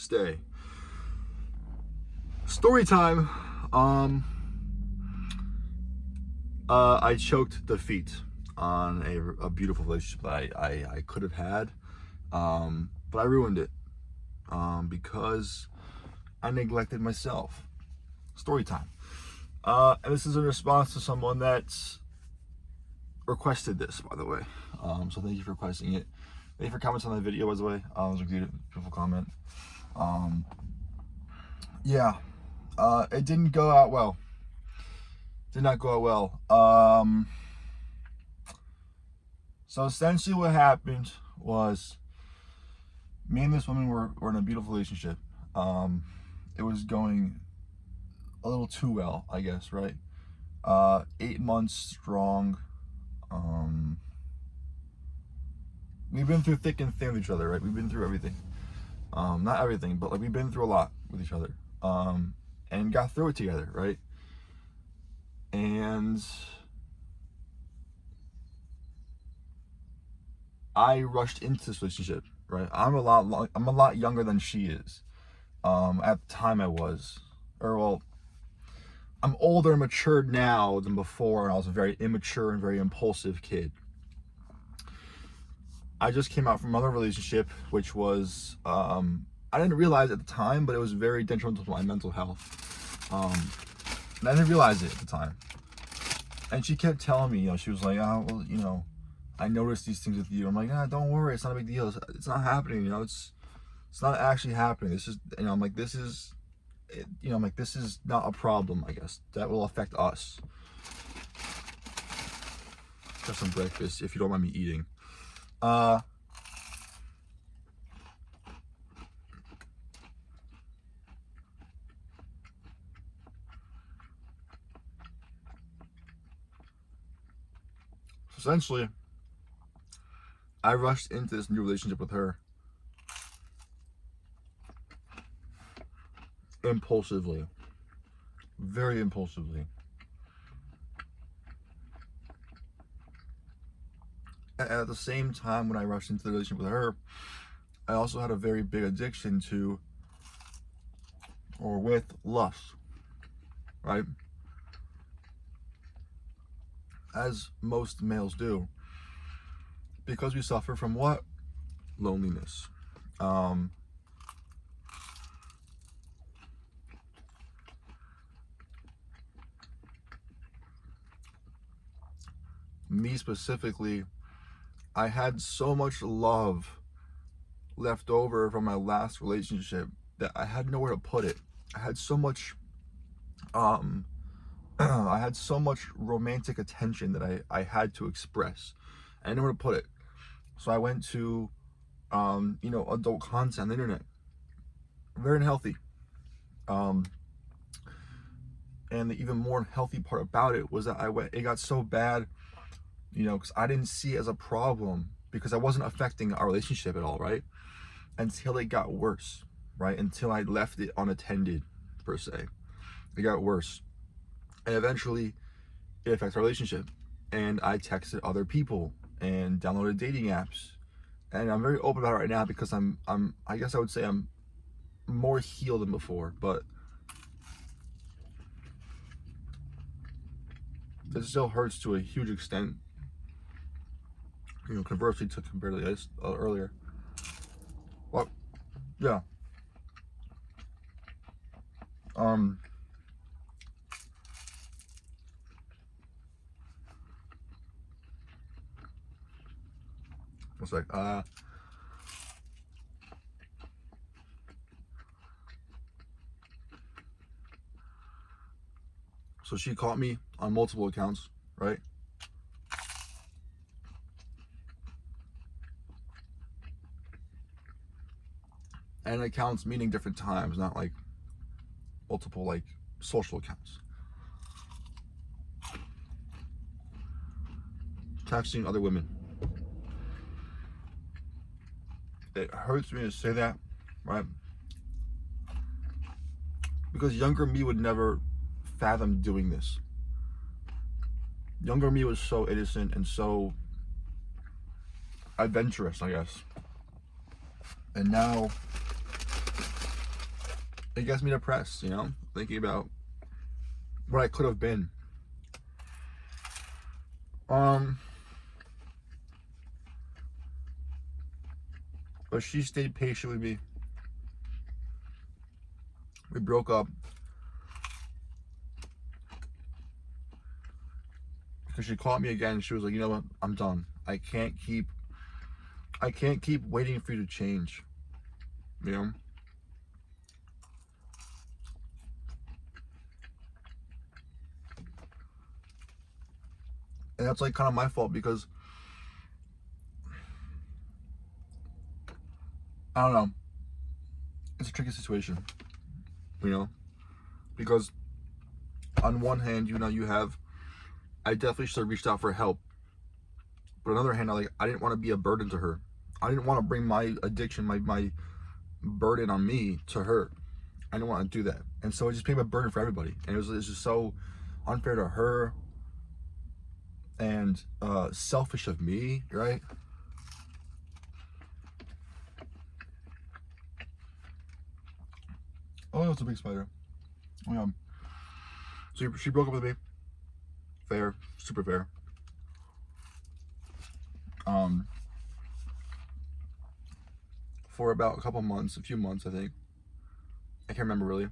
stay. Story time. I choked defeat on a beautiful relationship that I could have had, but I ruined it because I neglected myself. Story time. And this is in response to someone that's requested this, by the way. So thank you for requesting it. Thank you for commenting on the video, by the way. It was a beautiful comment. It didn't go out well. Did not go out well. So essentially what happened was me and this woman were in a beautiful relationship. It was going a little too well, I guess, right? 8 months strong. We've been through thick and thin with each other, right? We've been through everything. Not everything, but like we've been through a lot with each other. And got through it together, right? And I rushed into this relationship, right? I'm a lot younger than she is. At the time I was, I'm older and matured now than before, and I was a very immature and very impulsive kid. I just came out from another relationship, which was, I didn't realize at the time, but it was very detrimental to my mental health. And I didn't realize it at the time. And she kept telling me, she was like, I noticed these things with you. I'm like, don't worry, it's not a big deal. It's not happening, it's not actually happening. This is, I'm like, this is not a problem, I guess, that will affect us. Got some breakfast, if you don't mind me eating. Essentially, I rushed into this new relationship with her impulsively, very impulsively. At the same time, when I rushed into the relationship with her, I also had a very big addiction with lust, right? As most males do, because we suffer from what? Loneliness. Me specifically, I had so much love left over from my last relationship that I had nowhere to put it. I had so much I had so much romantic attention that I had to express. I didn't know where to put it. So I went to adult content on the internet. Very unhealthy. And the even more unhealthy part about it was that it got so bad, because I didn't see it as a problem, because I wasn't affecting our relationship at all, right? Until it got worse, right? Until I left it unattended, per se. It got worse. And eventually, it affected our relationship. And I texted other people and downloaded dating apps. And I'm very open about it right now because I guess I would say I'm more healed than before, but it still hurts to a huge extent. Conversely to compared to this earlier. Well, yeah. It's like, so she caught me on multiple accounts, right? And accounts meaning different times, not like multiple like social accounts. Texting other women. It hurts me to say that, right? Because younger me would never fathom doing this. Younger me was so innocent and so adventurous, I guess. And now it gets me depressed, you know, thinking about what I could have been. But she stayed patient with me. We broke up because she called me again. She was like, you know what? I'm done. I can't keep waiting for you to change. You know? And that's like kind of my fault because I don't know. It's a tricky situation, you know? Because on one hand, you know, I definitely should have reached out for help. But on the other hand, I didn't want to be a burden to her. I didn't want to bring my addiction, my burden on me to her. I didn't want to do that. And so it just became a burden for everybody. And it was just so unfair to her and selfish of me, right? Oh, it's a big spider. Yeah. So she broke up with me. Fair, super fair. For about a couple months, a few months, I think. I can't remember really.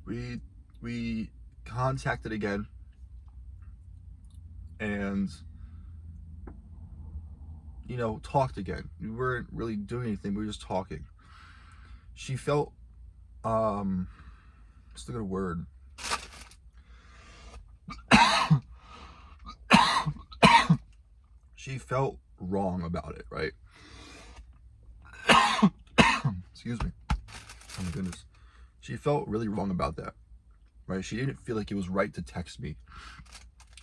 We contacted again, and you know, talked again. We weren't really doing anything. We were just talking. She felt, what's the good word? She felt wrong about it, right? Excuse me. Oh my goodness. She felt really wrong about that, right? She didn't feel like it was right to text me,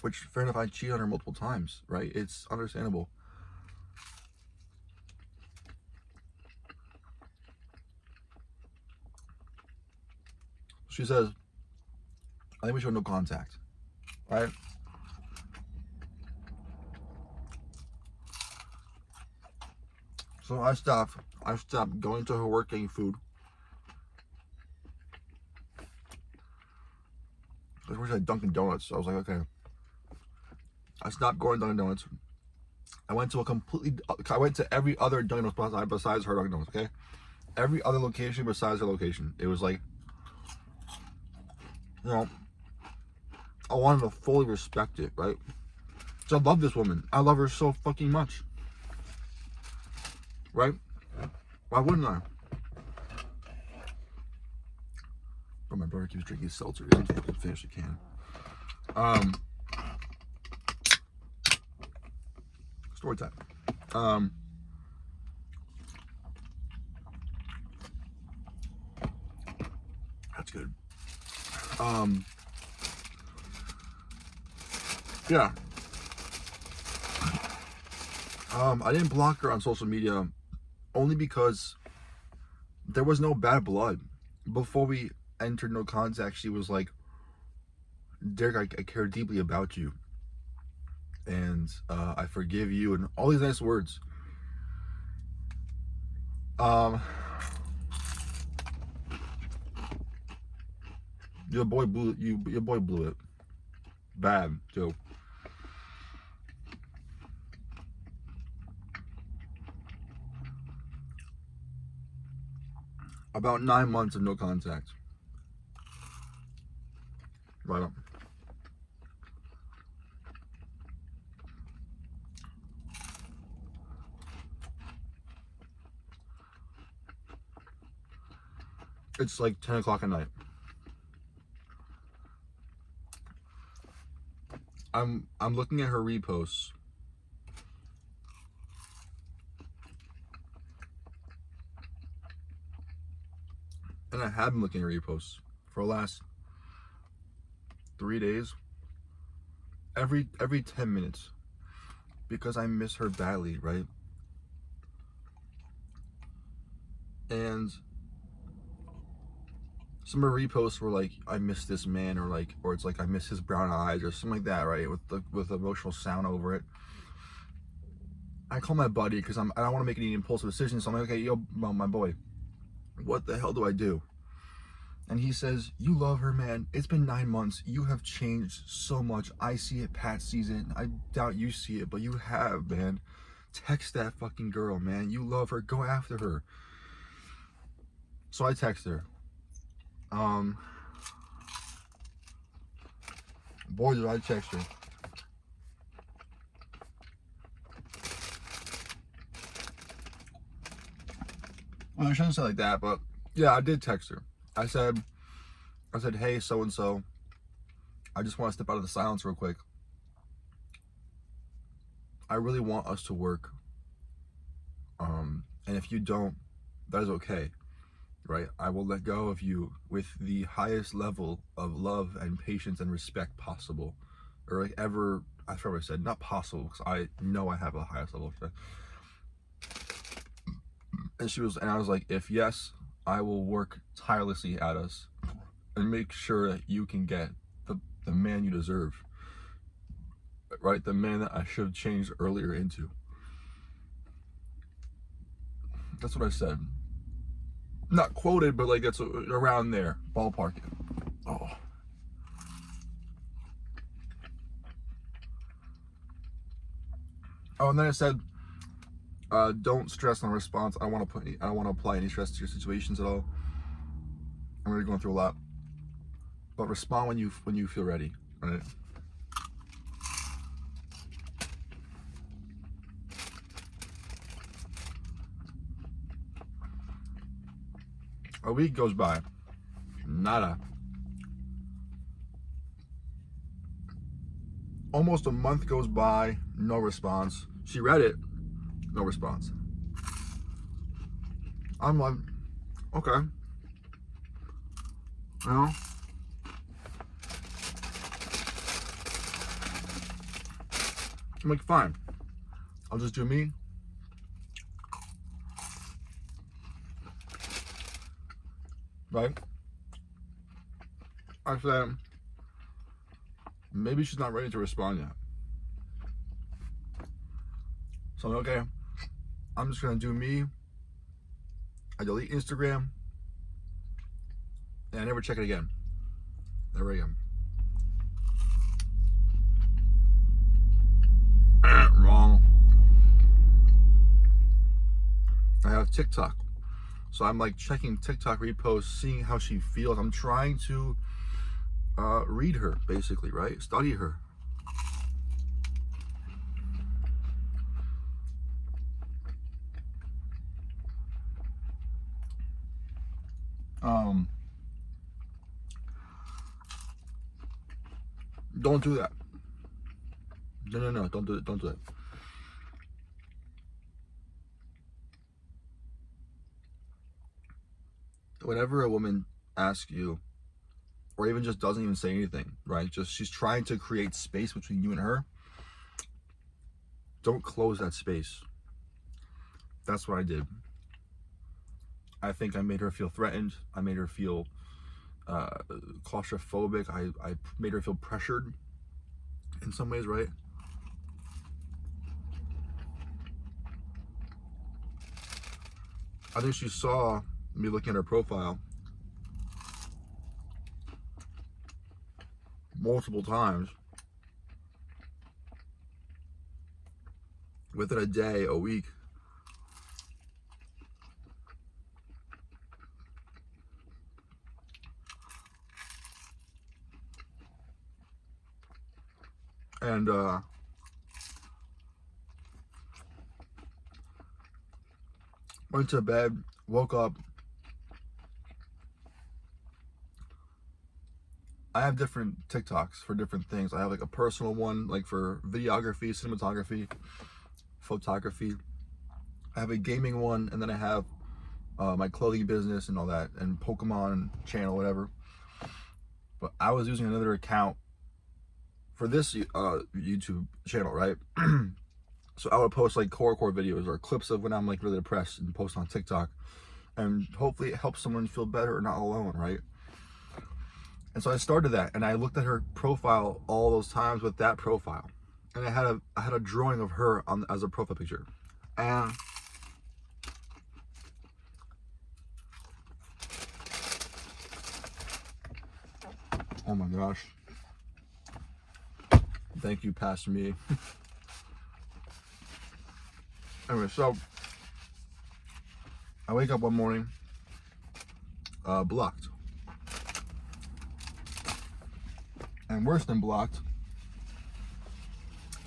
which, fair enough, I cheated on her multiple times, right? It's understandable. She says, I think we should have no contact, right? So I stopped going to her work getting food. I wish I had Dunkin' Donuts. So I was like, okay. I stopped going to Dunkin' Donuts. I went to every other Dunkin' Donuts besides her Dunkin' Donuts, okay? Every other location besides her location. It was like, you know, I wanted to fully respect it, right? So I love this woman. I love her so fucking much. Right? Why wouldn't I? But my brother keeps drinking seltzer. I can't finish the can. Story time. That's good. Yeah. I didn't block her on social media only because there was no bad blood. Before we entered no contact, she was like, Derek, I care deeply about you. And I forgive you, and all these nice words. Your boy blew it. Bad, too. About 9 months of no contact. Right on. It's like 10 o'clock at night. I'm looking at her reposts. And I have been looking at her reposts for the last 3 days. Every 10 minutes. Because I miss her badly, right? And some of her reposts were like, I miss this man, or it's like I miss his brown eyes, or something like that, right? With emotional sound over it. I call my buddy because I don't want to make any impulsive decisions. So I'm like, okay, yo, my boy, what the hell do I do? And he says, you love her, man. It's been 9 months. You have changed so much. I see it. Pat sees it. I doubt you see it, but you have, man. Text that fucking girl, man. You love her. Go after her. So I text her. Boy, did I text her. Well, I shouldn't say like that, but yeah, I did text her. I said, hey, so-and-so, I just want to step out of the silence real quick. I really want us to work. And if you don't, that is okay, right? I will let go of you with the highest level of love and patience and respect possible. Or like ever, I forgot what I said, not possible, because I know I have a highest level of respect. And I was like, if yes, I will work tirelessly at us and make sure that you can get the man you deserve, right? The man that I should have changed earlier into. That's what I said. Not quoted, but like that's around there, ballpark it. Oh. Oh, and then I said, don't stress on a response. I don't want to apply any stress to your situations at all. I'm really going through a lot. But respond when you feel ready, right? A week goes by. Nada. Almost a month goes by, no response. She read it, no response. I'm like, okay. You know? I'm like, fine. I'll just do me. Right? I said, maybe she's not ready to respond yet. So I'm like, okay, I'm just gonna do me. I delete Instagram, and I never check it again. Never again. Wrong. I have TikTok. So I'm like checking TikTok reposts, seeing how she feels. I'm trying to read her, basically, right? Study her. Don't do that. No, don't do it. Don't do it. Whenever a woman asks you, or even just doesn't even say anything, right? Just she's trying to create space between you and her. Don't close that space. That's what I did. I think I made her feel threatened. I made her feel claustrophobic. I made her feel pressured in some ways, right? I think she saw me looking at her profile multiple times, within a day, a week. And went to bed, woke up. I have different TikToks for different things. I have like a personal one, like for videography, cinematography, photography. I have a gaming one, and then I have my clothing business and all that, and Pokemon channel, whatever. But I was using another account for this YouTube channel, right? So I would post like core videos or clips of when I'm like really depressed and post on TikTok, and hopefully it helps someone feel better or not alone, right? And so I started that, and I looked at her profile all those times with that profile, and I had a drawing of her on as a profile picture, and Oh my gosh. Thank you, Pastor Me. Anyway, so I wake up one morning, blocked. And worse than blocked,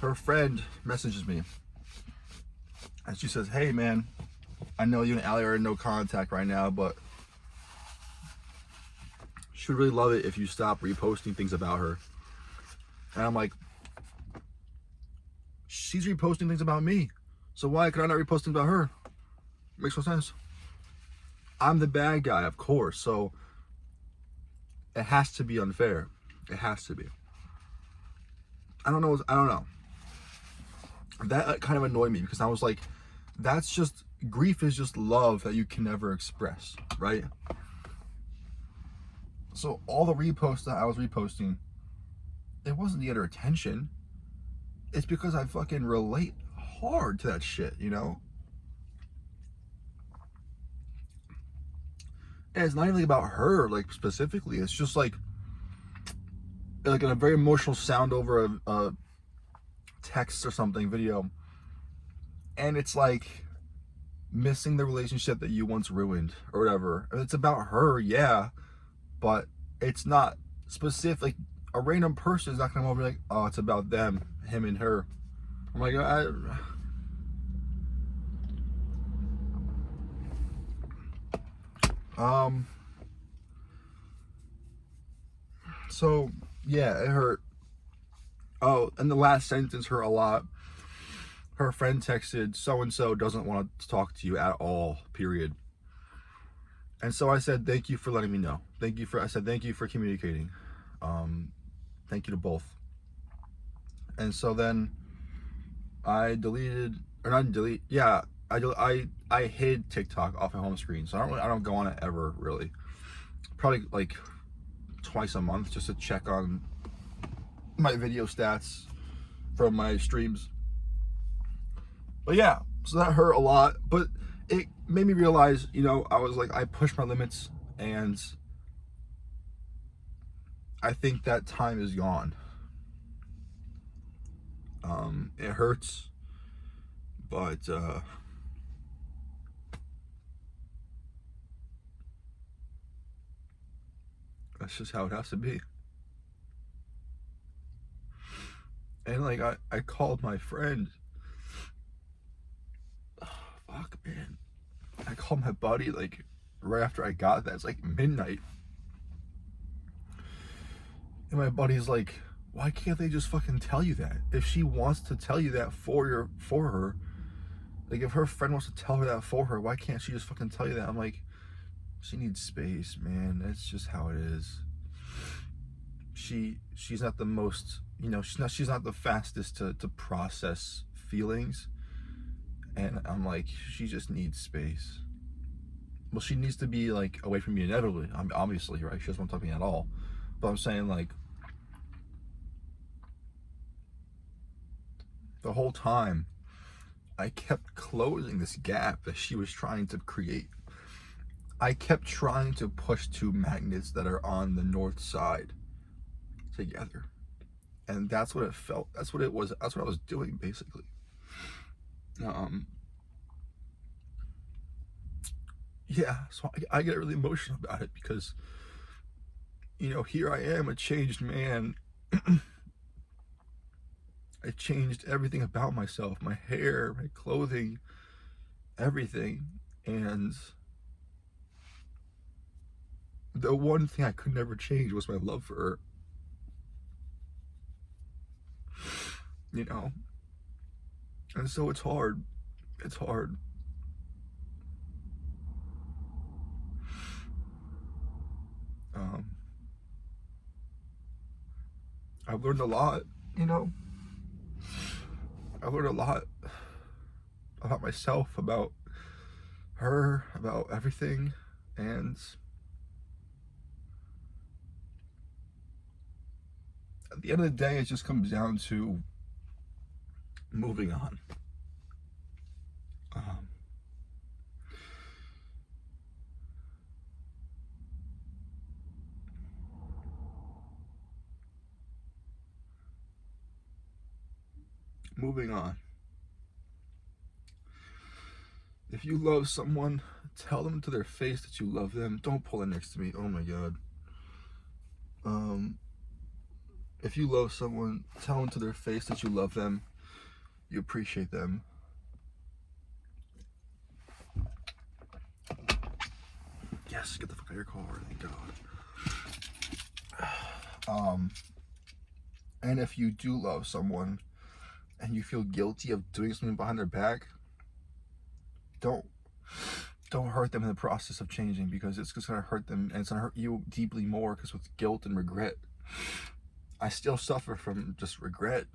her friend messages me. And she says, hey man, I know you and Allie are in no contact right now, but she would really love it if you stop reposting things about her. And I'm like, she's reposting things about me, so why could I not repost things about her? Makes no sense. I'm the bad guy, of course, so it has to be unfair. It has to be. I don't know. That kind of annoyed me because I was like, that's just, grief is just love that you can never express, right? So all the reposts that I was reposting, it wasn't to get her attention. It's because I fucking relate hard to that shit, you know? And it's not even about her, like, specifically. It's just like in a very emotional sound over a text or something, video. And it's like missing the relationship that you once ruined or whatever. And it's about her, yeah, but it's not specific. A random person is not gonna come over and be like, oh, it's about them, him and her. I'm like, so yeah, it hurt. Oh, and the last sentence hurt a lot. Her friend texted, so and so doesn't want to talk to you at all, period. And so I said, thank you for letting me know. Thank you for communicating. Thank you to both. And so then I deleted, or not delete, yeah, I hid TikTok off my home screen. So I don't go on it ever, really. Probably like twice a month just to check on my video stats from my streams. But yeah, so that hurt a lot, but it made me realize, you know, I was like, I pushed my limits, and I think that time is gone. It hurts, but that's just how it has to be. And like I called my friend. Oh, fuck, man. I called my buddy like right after I got that. It's like midnight. And my buddy's like, why can't they just fucking tell you that? If she wants to tell you that for her, like if her friend wants to tell her that for her, why can't she just fucking tell you that? I'm like, she needs space, man. That's just how it is. She's not the most, you know, she's not the fastest to process feelings. And I'm like, she just needs space. Well, she needs to be like away from me inevitably. I'm obviously, right? She doesn't want to talk to me at all. But I'm saying, like, the whole time I kept closing this gap that she was trying to create. I kept trying to push two magnets that are on the north side together. And that's what it felt. That's what it was. That's what I was doing, basically. Yeah, so I get really emotional about it because, you know, here I am, a changed man. I changed everything about myself, my hair, my clothing, everything. And the one thing I could never change was my love for her. You know? And so it's hard. It's hard. I've learned a lot, you know? I've learned a lot about myself, about her, about everything. And at the end of the day, it just comes down to moving on. moving on. If you love someone, tell them to their face that you love them. Don't pull it next to me. Oh my God. If you love someone, tell them to their face that you love them. You appreciate them. Yes, get the fuck out of your car. Thank God. And if you do love someone and you feel guilty of doing something behind their back, don't hurt them in the process of changing, because it's just gonna hurt them, and it's gonna hurt you deeply more, because with guilt and regret, I still suffer from just regret,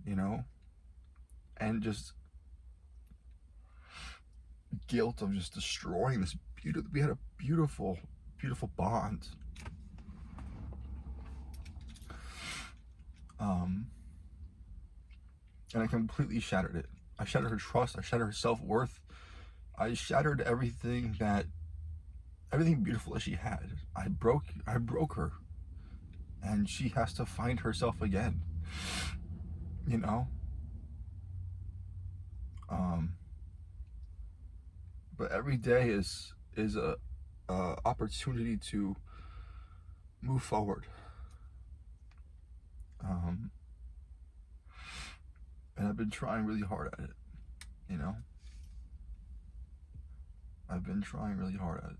you know, and just guilt of just destroying this we had a beautiful bond. And I completely shattered it. I shattered her trust. I shattered her self-worth. I shattered everything beautiful that she had. I broke her, and she has to find herself again, you know. But every day is a opportunity to move forward. And I've been trying really hard at it, you know. I've been trying really hard at it.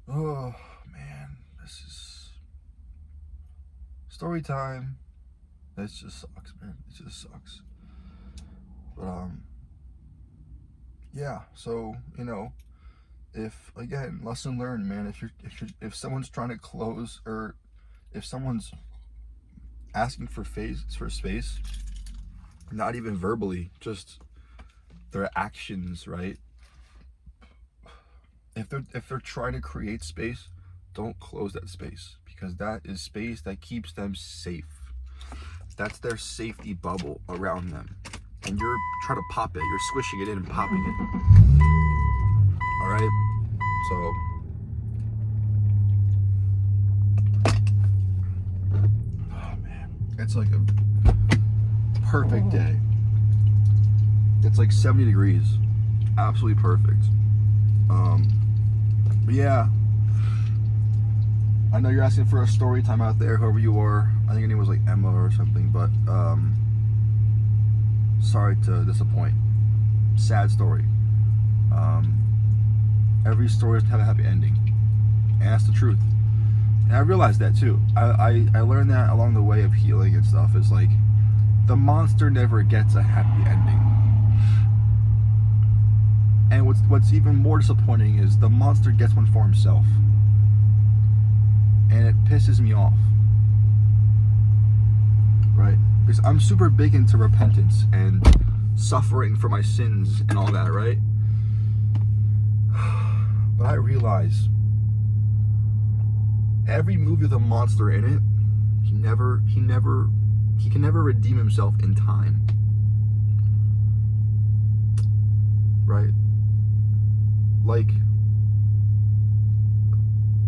Oh man, this is story time. This just sucks, man. It just sucks. But yeah. So, you know, if again, lesson learned, man. If someone's trying to close, or if someone's asking for space, not even verbally, just their actions, right? If they're trying to create space, don't close that space, because that is space that keeps them safe. That's their safety bubble around them, and you're trying to pop it. You're squishing it in and popping it. All right, so oh man, it's like a perfect day. It's like 70 degrees, absolutely perfect. But yeah, I know you're asking for a story time out there, whoever you are. I think her name was like Emma or something, but sorry to disappoint. Sad story. Every story doesn't have a happy ending, and that's the truth. And I realized that too. I learned that along the way of healing and stuff. Is like, the monster never gets a happy ending. And what's even more disappointing is the monster gets one for himself. And it pisses me off. Right? Because I'm super big into repentance and suffering for my sins and all that, right? But I realize every movie with a monster in it, he can never redeem himself in time. Right? Like,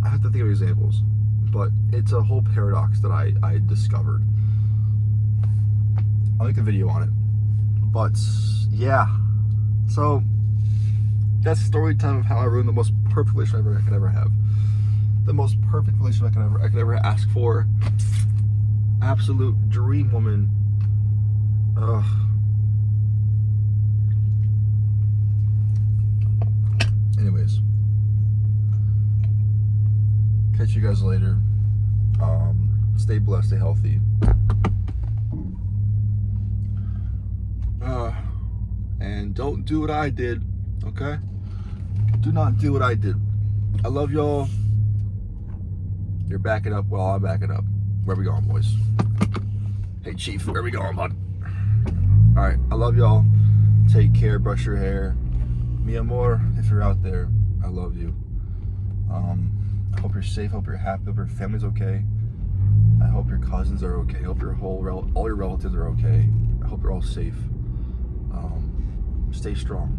I have to think of examples, but it's a whole paradox that I discovered. I'll make a video on it. But yeah, so that's story time of how I ruined the most perfect relationship I could ever have. The most perfect relationship I could ever ask for. Absolute dream woman. Ugh. Anyways, catch you guys later. Stay blessed, stay healthy. And don't do what I did, okay? Do not do what I did. I love y'all. You're backing up. Well, I'm backing up. Where we going, boys? Hey, Chief, where we going, bud? All right, I love y'all. Take care. Brush your hair. Mi amor, if you're out there, I love you. I hope you're safe. Hope you're happy. Hope your family's okay. I hope your cousins are okay. I hope all your relatives are okay. I hope you're all safe. Stay strong.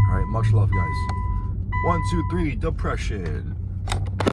All right, much love, guys. 1, 2, 3, depression.